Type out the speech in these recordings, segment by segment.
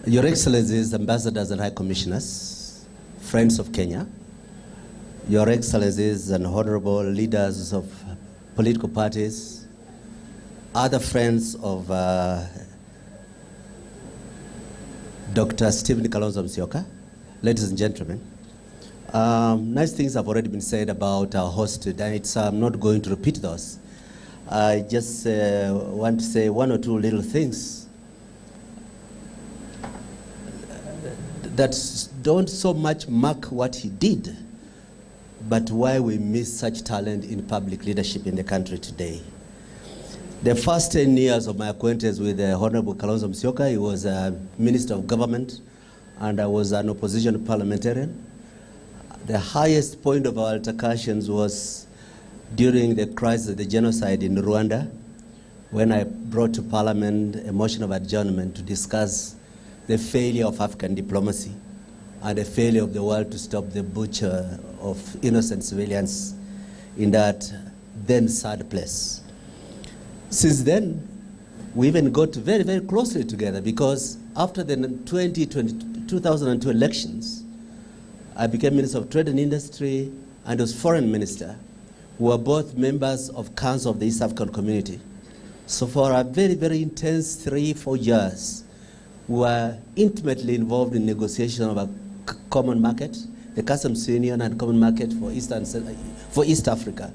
Your Excellencies, Ambassadors and High Commissioners, friends of Kenya, Your Excellencies and honorable leaders of political parties, other friends of Dr. Stephen Kalonzo Musyoka, ladies and gentlemen, nice things have already been said about our host today. I'm not going to repeat those. I just want to say one or two little things that don't so much mark what he did, but why we miss such talent in public leadership in the country today. The first 10 years of my acquaintance with Honorable Kalonzo Musyoka, he was a Minister of Government, and I was an opposition parliamentarian. The highest point of our altercations was during the crisis of the genocide in Rwanda, when I brought to Parliament a motion of adjournment to discuss the failure of African diplomacy and the failure of the world to stop the butcher of innocent civilians in that then sad place. Since then, we even got very, very closely together, because after the 2002 elections, I became Minister of Trade and Industry and was Foreign Minister. We were both members of Council of the East African Community. So for a very, very intense 3-4 years, we were intimately involved in negotiation of a common market, the customs union and common market for East Africa.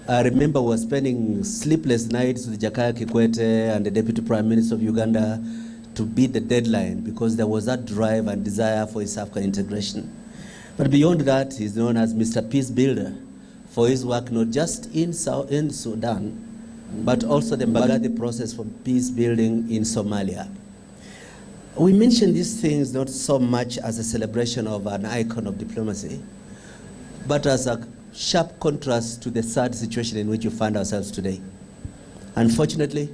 I remember we were spending sleepless nights with Jakaya Kikwete and the Deputy Prime Minister of Uganda to beat the deadline, because there was that drive and desire for East African integration. But beyond that, he's known as Mr. Peace Builder for his work not just in Sudan, but also the Mbagadi process for peace building in Somalia. We mention these things not so much as a celebration of an icon of diplomacy, but as a sharp contrast to the sad situation in which we find ourselves today. Unfortunately,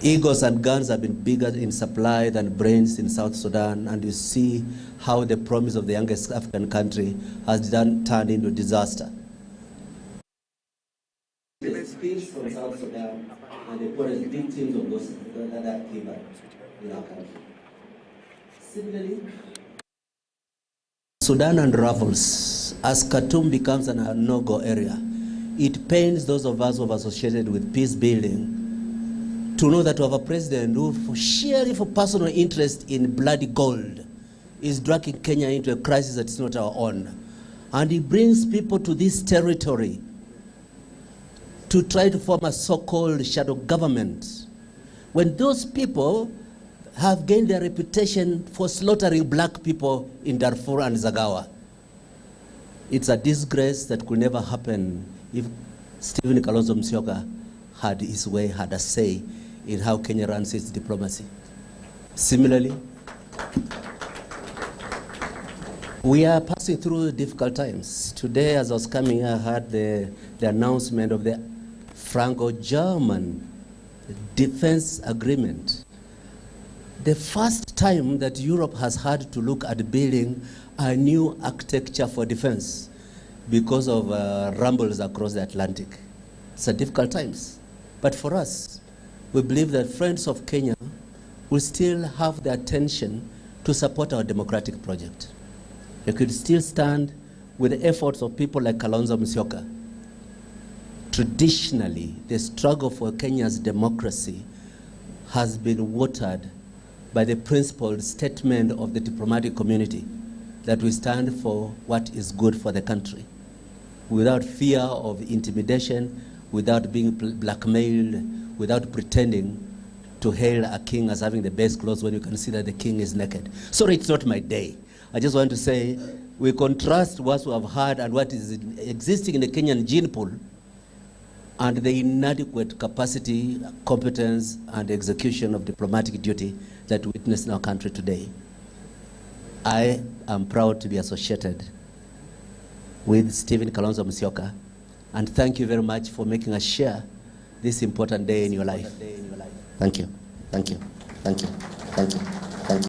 egos and guns have been bigger in supply than brains in South Sudan, and you see how the promise of the youngest African country has turned into disaster. The speech from South Sudan and the poorest victims of that fever in our country. Similarly, Sudan unravels as Khartoum becomes a no-go area. It pains those of us who have associated with peace building to know that we have a president who, sheerly for personal interest in bloody gold, is dragging Kenya into a crisis that is not our own. And he brings people to this territory to try to form a so-called shadow government, when those people have gained their reputation for slaughtering black people in Darfur and Zagawa. It's a disgrace that could never happen if Stephen Kalonzo Musyoka had his way, had a say in how Kenya runs its diplomacy. Similarly, we are passing through difficult times. Today, as I was coming here, I heard the announcement of the Franco-German defense agreement. The first time that Europe has had to look at building a new architecture for defense because of rumbles across the Atlantic. It's a difficult times. But for us, we believe that friends of Kenya will still have the attention to support our democratic project. They could still stand with the efforts of people like Kalonzo Musyoka. Traditionally, the struggle for Kenya's democracy has been watered by the principled statement of the diplomatic community that we stand for what is good for the country, without fear of intimidation, without being blackmailed, without pretending to hail a king as having the best clothes when you can see that the king is naked. Sorry, it's not my day. I just want to say we contrast what we have heard and what is existing in the Kenyan gene pool and the inadequate capacity, competence, and execution of diplomatic duty that we witness in our country today. I am proud to be associated with Stephen Kalonzo Musyoka, and thank you very much for making us share this important day in your life. Thank you. Thank you. Thank you. Thank you. Thank you.